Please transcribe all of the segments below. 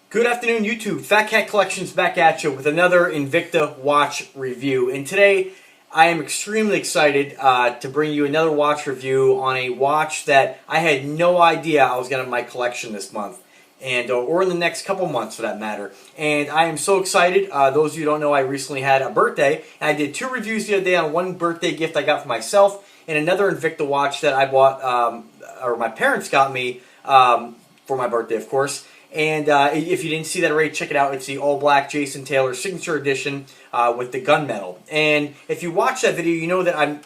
Good afternoon, YouTube. Fat Cat Collections back at you with another Invicta watch review. And today, I am extremely excited to bring you another watch review on a watch that I had no idea I was going to have in my collection this month. Or in the next couple months for that matter. And I am so excited. Those of you who don't know, I recently had a birthday. And I did two reviews the other day on one birthday gift I got for myself and another Invicta watch that I bought, or my parents got me for my birthday, of course. And if you didn't see that already, check it out. It's the all-black Jason Taylor signature edition with the gunmetal. And if you watch that video, you know that I'm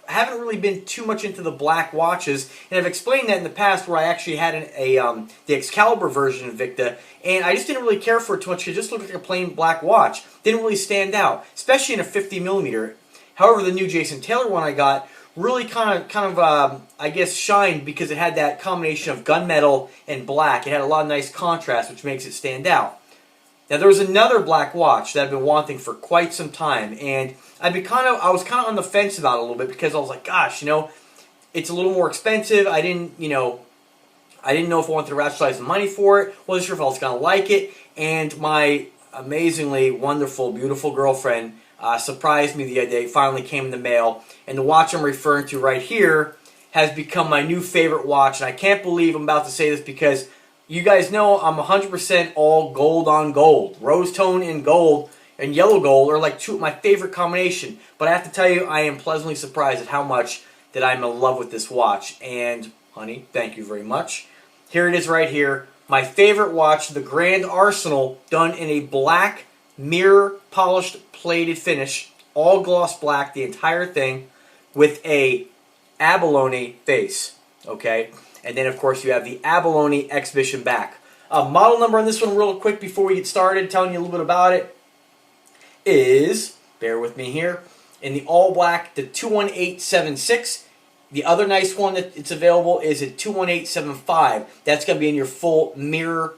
haven't really been too much into the black watches. And I've explained that in the past where I actually had the Excalibur version of Invicta, and I just didn't really care for it too much because it just looked like a plain black watch. Didn't really stand out, especially in a 50mm. However, the new Jason Taylor one I got really kind of I guess shined because it had that combination of gunmetal and black. It had a lot of nice contrast, which makes it stand out. Now there was another black watch that I've been wanting for quite some time, and I was kind of on the fence about it a little bit because I was like, gosh, it's a little more expensive. I didn't know if I wanted to rationalize the money for it. Wasn't sure if I was going to like it, and my amazingly wonderful, beautiful girlfriend surprised me the other day. It finally came in the mail, and the watch I'm referring to right here has become my new favorite watch. And I can't believe I'm about to say this because you guys know I'm 100% all gold on gold. Rose tone and gold and yellow gold are like two of my favorite combination. But I have to tell you, I am pleasantly surprised at how much that I'm in love with this watch. And honey, thank you very much. Here it is right here. My favorite watch, the Grand Arsenal, done in a black mirror polished plated finish, all gloss black, the entire thing, with a Abalone face, okay? And then, of course, you have the Abalone exhibition back. Model number on this one real quick before we get started, telling you a little bit about it, is, bear with me here, in the all black, the 21876. The other nice one that it's available is at 21875. That's going to be in your full mirror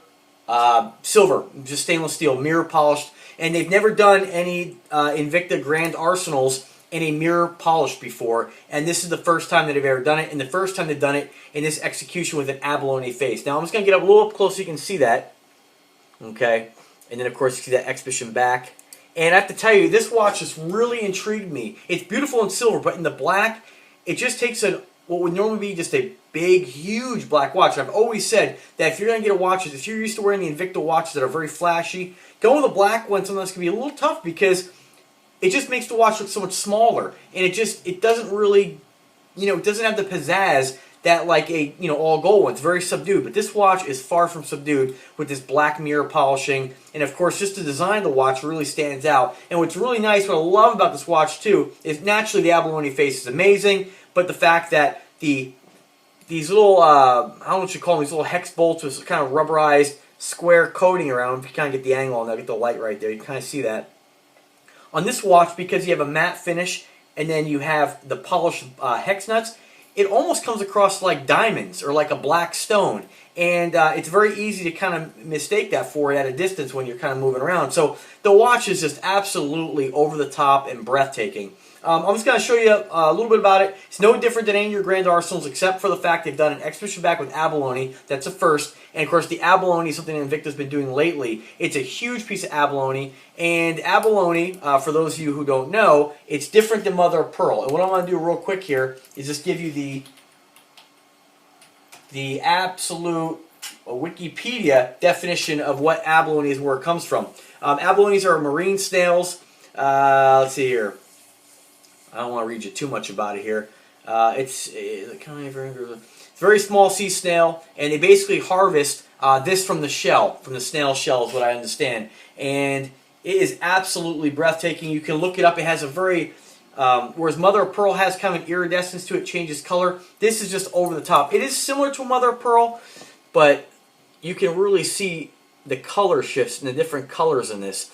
silver, just stainless steel, mirror polished. And they've never done any Invicta Grand Arsenals in a mirror polished before. And this is the first time that they've ever done it. And the first time they've done it in this execution with an Abalone face. Now I'm just going to get up a little up close so you can see that. Okay. And then of course you see that exhibition back. And I have to tell you, this watch just really intrigued me. It's beautiful in silver, but in the black, it just takes what would normally be just a big, huge black watch. I've always said that if you're going to get a watch, if you're used to wearing the Invicta watches that are very flashy, going with the black one sometimes can be a little tough because it just makes the watch look so much smaller. And it doesn't really, it doesn't have the pizzazz that like a, all gold one. It's very subdued. But this watch is far from subdued with this black mirror polishing. And of course, just the design of the watch really stands out. And what's really nice, what I love about this watch too, is naturally the Abalone face is amazing. But the fact that these little, I don't know what you call them, these little hex bolts with kind of rubberized square coating around them. If you kind of get the angle on that, get the light right there, you can kind of see that. On this watch, because you have a matte finish and then you have the polished hex nuts, it almost comes across like diamonds or like a black stone. And it's very easy to kind of mistake that for it at a distance when you're kind of moving around. So the watch is just absolutely over the top and breathtaking. I'm just going to show you a little bit about it. It's no different than any of your Grand Arsenals except for the fact they've done an exhibition back with Abalone. That's a first. And of course the Abalone is something Invicta's been doing lately. It's a huge piece of Abalone. And Abalone, for those of you who don't know, it's different than mother of pearl. And what I'm going to do real quick here is just give you the absolute Wikipedia definition of what abalone is, where it comes from. Abalones are marine snails. Let's see here. I don't want to read you too much about it here. It's very small sea snail, and they basically harvest this from the shell, from the snail shell is what I understand. And it is absolutely breathtaking. You can look it up. It has a very, whereas mother of pearl has kind of an iridescence to it, changes color. This is just over the top. It is similar to a mother of pearl, but you can really see the color shifts and the different colors in this.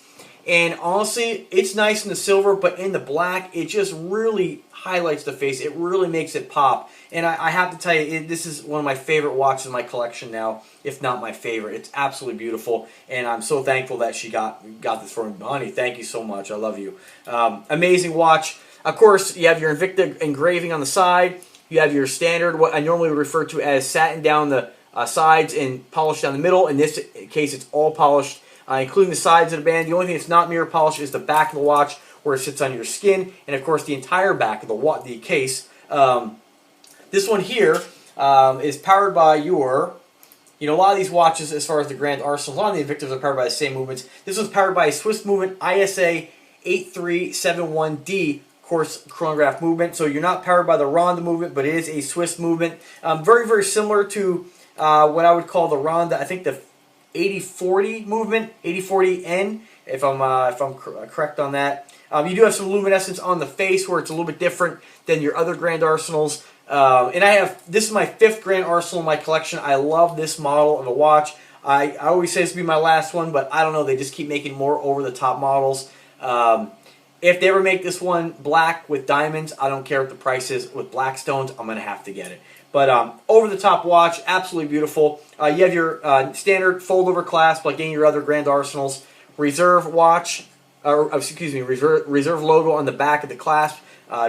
And honestly, it's nice in the silver, but in the black, it just really highlights the face. It really makes it pop. And I have to tell you, this is one of my favorite watches in my collection now, if not my favorite. It's absolutely beautiful, and I'm so thankful that she got this for me. Honey, thank you so much. I love you. Amazing watch. Of course, you have your Invicta engraving on the side. You have your standard, what I normally would refer to as satin down the sides and polished down the middle. In this case, it's all polished, including the sides of the band. The only thing that's not mirror polished is the back of the watch, where it sits on your skin, and of course the entire back of the case. This one here is powered by your, a lot of these watches, as far as the Grand Arsenals, a lot of the Invictas are powered by the same movements. This one's powered by a Swiss movement ISA 8371D course chronograph movement. So you're not powered by the Ronda movement, but it is a Swiss movement. Very, very similar to what I would call the Ronda, I think the 8040 movement, 8040N, if I'm correct on that. You do have some luminescence on the face where it's a little bit different than your other Grand Arsenals. And this is my 5th Grand Arsenal in my collection. I love this model of a watch. I always say this will be my last one, but I don't know. They just keep making more over-the-top models. If they ever make this one black with diamonds, I don't care what the price is. With black stones, I'm going to have to get it. But over-the-top watch, absolutely beautiful. You have your standard fold-over clasp like any of your other Grand Arsenals. Reserve watch, reserve logo on the back of the clasp,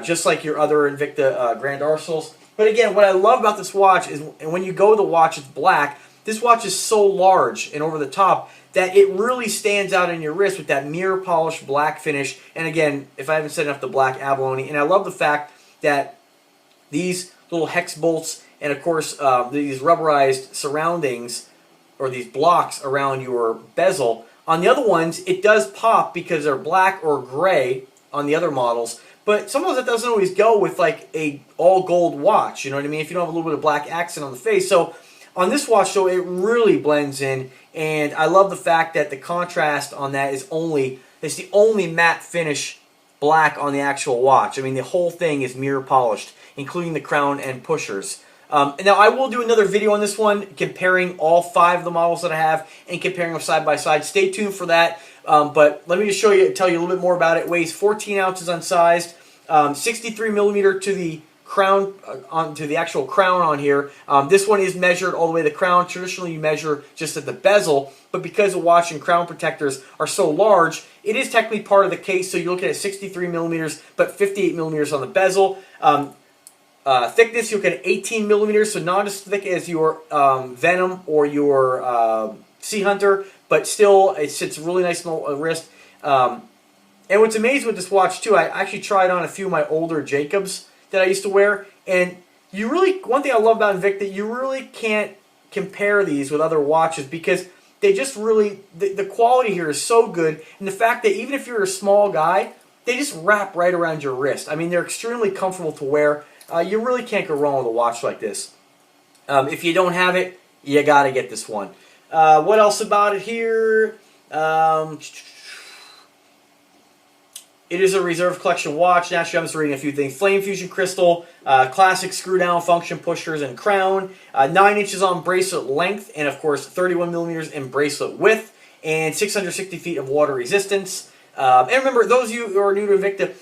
just like your other Invicta Grand Arsenals. But again, what I love about this watch is when you go to the watch, it's black. This watch is so large and over the top that it really stands out in your wrist with that mirror polished black finish. And again, if I haven't said enough, the black Abalone. And I love the fact that these little hex bolts and of course these rubberized surroundings or these blocks around your bezel. On the other ones, it does pop because they're black or gray on the other models. But sometimes that doesn't always go with like a all gold watch. You know what I mean? If you don't have a little bit of black accent on the face. So on this watch, though, it really blends in. And I love the fact that the contrast on that is it's the only matte finish black on the actual watch. I mean, the whole thing is mirror polished, including the crown and pushers. Now, I will do another video on this one, comparing all 5 of the models that I have and comparing them side by side. Stay tuned for that. But let me just tell you a little bit more about it. It weighs 14 ounces unsized, 63 millimeter to the crown, onto the actual crown on here. This one is measured all the way to the crown. Traditionally, you measure just at the bezel, but because the watch and crown protectors are so large, it is technically part of the case. So you're looking at 63 millimeters, but 58 millimeters on the bezel. Thickness, you look at 18 millimeters, so not as thick as your Venom or your Sea Hunter, but still it sits really nice on the wrist. And what's amazing with this watch too, I actually tried on a few of my older Jacobs that I used to wear, and one thing I love about Invicta, you really can't compare these with other watches because they just really, the quality here is so good, and the fact that even if you're a small guy, they just wrap right around your wrist. I mean, they're extremely comfortable to wear. You really can't go wrong with a watch like this. If you don't have it, you got to get this one. What else about it here? It is a reserve collection watch. Naturally, I'm just reading a few things. Flame fusion crystal, classic screw down function pushers and crown, 9 inches on bracelet length, and of course 31 millimeters in bracelet width, and 660 feet of water resistance. And remember, those of you who are new to Invicta,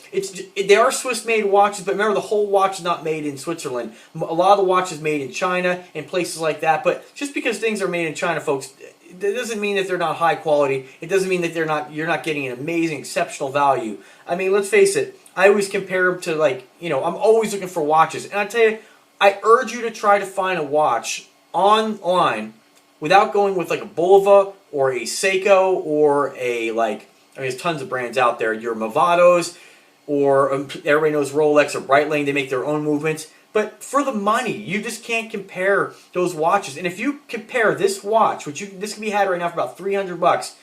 they are Swiss-made watches, but remember, the whole watch is not made in Switzerland. A lot of the watches made in China and places like that. But just because things are made in China, folks, it doesn't mean that they're not high quality. It doesn't mean that you're not getting an amazing, exceptional value. I mean, let's face it. I always compare them to, I'm always looking for watches. And I tell you, I urge you to try to find a watch online without going with like a Bulova or a Seiko or a there's tons of brands out there. Your Movados, or everybody knows Rolex or Breitling. They make their own movements. But for the money, you just can't compare those watches. And if you compare this watch, this can be had right now for about $300,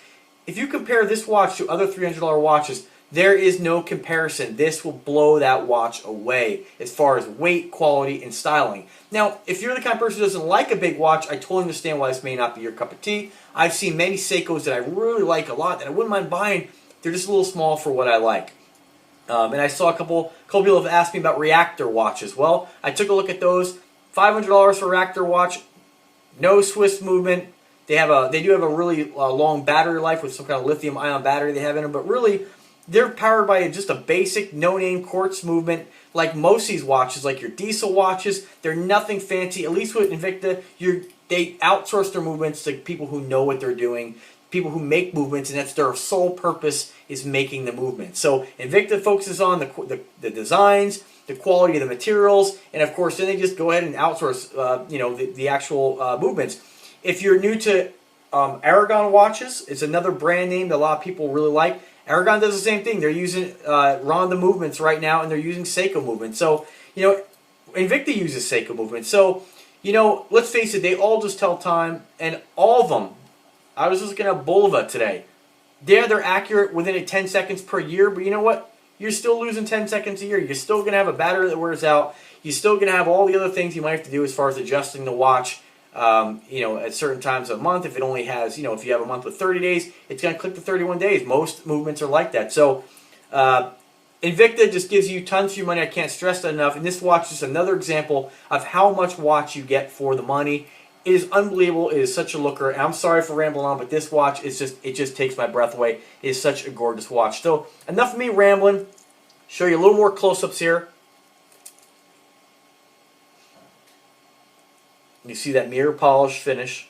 if you compare this watch to other $300 watches, there is no comparison. This will blow that watch away as far as weight, quality, and styling. Now, if you're the kind of person who doesn't like a big watch, I totally understand why this may not be your cup of tea. I've seen many Seikos that I really like a lot that I wouldn't mind buying. They're just a little small for what I like. And I saw a couple people have asked me about reactor watches. Well, I took a look at those. $500 for a reactor watch. No Swiss movement. They do have a really long battery life with some kind of lithium-ion battery they have in them. But really, they're powered by just a basic no-name quartz movement. Like most of these watches, like your diesel watches, they're nothing fancy. At least with Invicta, they outsource their movements to people who know what they're doing, people who make movements, and that's their sole purpose is making the movement. So Invicta focuses on the designs, the quality of the materials, and of course, then they just go ahead and outsource, the actual movements. If you're new to Aragon watches, it's another brand name that a lot of people really like. Aragon does the same thing. They're using Ronda movements right now, and they're using Seiko movements. So, Invicta uses Seiko movements. So, let's face it, they all just tell time, and all of them. I was just looking at Bulova today. Yeah, they're accurate within 10 seconds per year, but you know what? You're still losing 10 seconds a year. You're still going to have a battery that wears out. You're still going to have all the other things you might have to do as far as adjusting the watch, at certain times of the month. If it only has, if you have a month with 30 days, it's going to click to 31 days. Most movements are like that. So, Invicta just gives you tons for your money. I can't stress that enough. And this watch is just another example of how much watch you get for the money. It is unbelievable. It is such a looker. And I'm sorry for rambling on, but this watch is it just takes my breath away. It is such a gorgeous watch. So enough of me rambling. Show you a little more close-ups here. You see that mirror polish finish.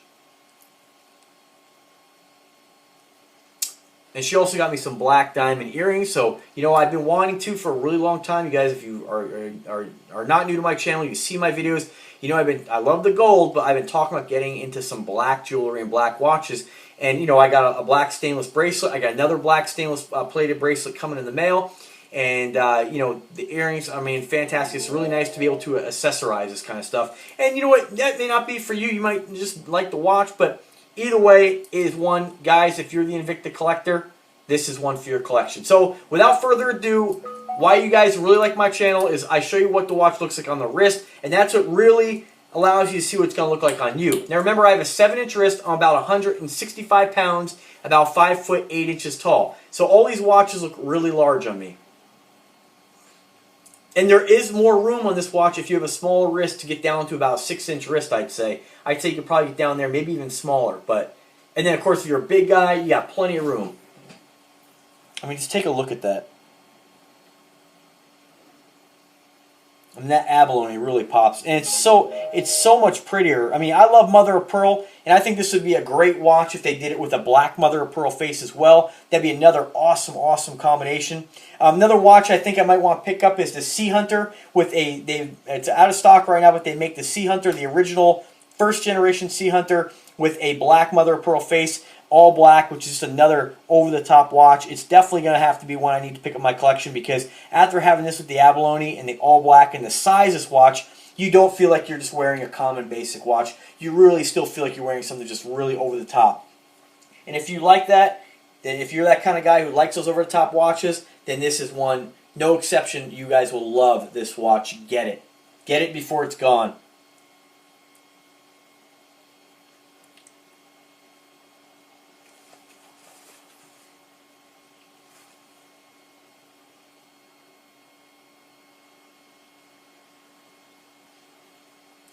And she also got me some black diamond earrings. So, I've been wanting to for a really long time. You guys, if you are not new to my channel, you see my videos. I love the gold, but I've been talking about getting into some black jewelry and black watches. And, I got a black stainless bracelet. I got another black stainless plated bracelet coming in the mail. And, the earrings, fantastic. It's really nice to be able to accessorize this kind of stuff. And you know what? That may not be for you. You might just like the watch, but either way, it is one. Guys, if you're the Invicta collector, this is one for your collection. So, without further ado, why you guys really like my channel is I show you what the watch looks like on the wrist, and that's what really allows you to see what it's going to look like on you. Now remember, I have a 7-inch wrist. I'm about 165 pounds, about 5 foot 8 inches tall. So all these watches look really large on me. And there is more room on this watch if you have a smaller wrist to get down to about a 6-inch wrist, I'd say. I'd say you could probably get down there, maybe even smaller. And then, of course, if you're a big guy, you got plenty of room. Just take a look at that. And that abalone really pops. And it's so much prettier. I love mother of pearl, and I think this would be a great watch if they did it with a black mother of pearl face as well. That'd be another awesome, awesome combination. Another watch I think I might want to pick up is the Sea Hunter with it's out of stock right now, but they make the Sea Hunter, the original first generation Sea Hunter with a black mother of pearl face. All black, which is just another over-the-top watch. It's definitely going to have to be one I need to pick up my collection, because after having this with the abalone and the all black and the size of this watch, you don't feel like you're just wearing a common basic watch. You really still feel like you're wearing something just really over the top. And if you like that, then if you're that kind of guy who likes those over-the-top watches, then this is one, no exception. You guys will love this watch. Get it. Get it before it's gone.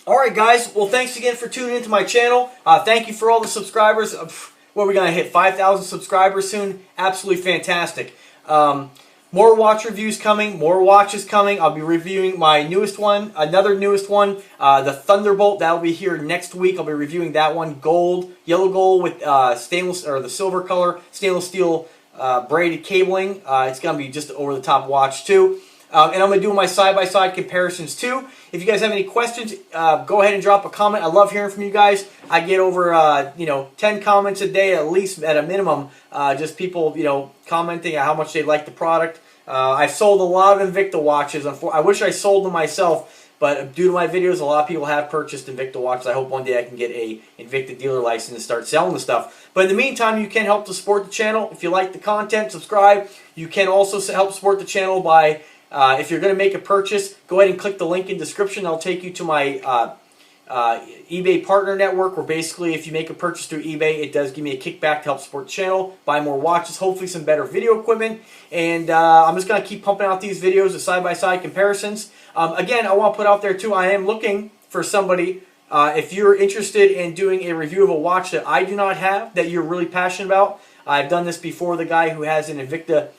Alright guys, well thanks again for tuning into my channel. Thank you for all the subscribers. What are we going to hit? 5,000 subscribers soon? Absolutely fantastic. More watch reviews coming, more watches coming. I'll be reviewing my newest one, another newest one, the Thunderbolt. That'll be here next week. I'll be reviewing that one. Gold, yellow gold with stainless, or the silver color, stainless steel braided cabling. It's going to be just over the top watch too. And I'm going to do my side-by-side comparisons too. If you guys have any questions, go ahead and drop a comment. I love hearing from you guys. I get over 10 comments a day at least, at a minimum. Just people commenting on how much they like the product. I've sold a lot of Invicta watches. I wish I sold them myself, but due to my videos, a lot of people have purchased Invicta watches. I hope one day I can get a Invicta dealer license and start selling the stuff. But in the meantime, you can help to support the channel. If you like the content, subscribe. You can also help support the channel by if you're going to make a purchase, go ahead and click the link in the description. I'll take you to my eBay partner network, where basically if you make a purchase through eBay, it does give me a kickback to help support the channel, buy more watches, hopefully some better video equipment. And I'm just going to keep pumping out these videos of side-by-side comparisons. Again, I want to put out there too, I am looking for somebody, if you're interested in doing a review of a watch that I do not have, that you're really passionate about. I've done this before. The guy who has an Invicta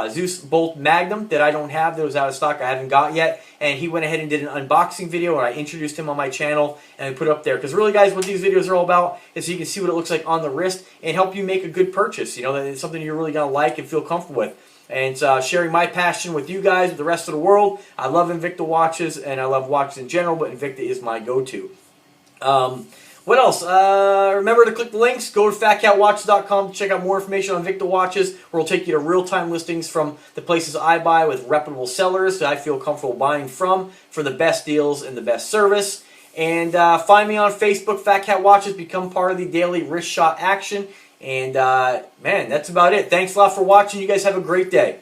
Zeus Bolt Magnum that I don't have, that was out of stock, I haven't got yet, and he went ahead and did an unboxing video, and I introduced him on my channel and I put it up there, because really guys, what these videos are all about is so you can see what it looks like on the wrist and help you make a good purchase. It's something you're really going to like and feel comfortable with. and sharing my passion with you guys, with the rest of the world. I love Invicta watches, and I love watches in general, but Invicta is my go-to. What else? Remember to click the links. Go to PHATKATWatches.com to check out more information on Invicta watches, where it'll take you to real-time listings from the places I buy with reputable sellers that I feel comfortable buying from for the best deals and the best service. And find me on Facebook, Fat Cat Watches. Become part of the daily wrist shot action. And, man, that's about it. Thanks a lot for watching. You guys have a great day.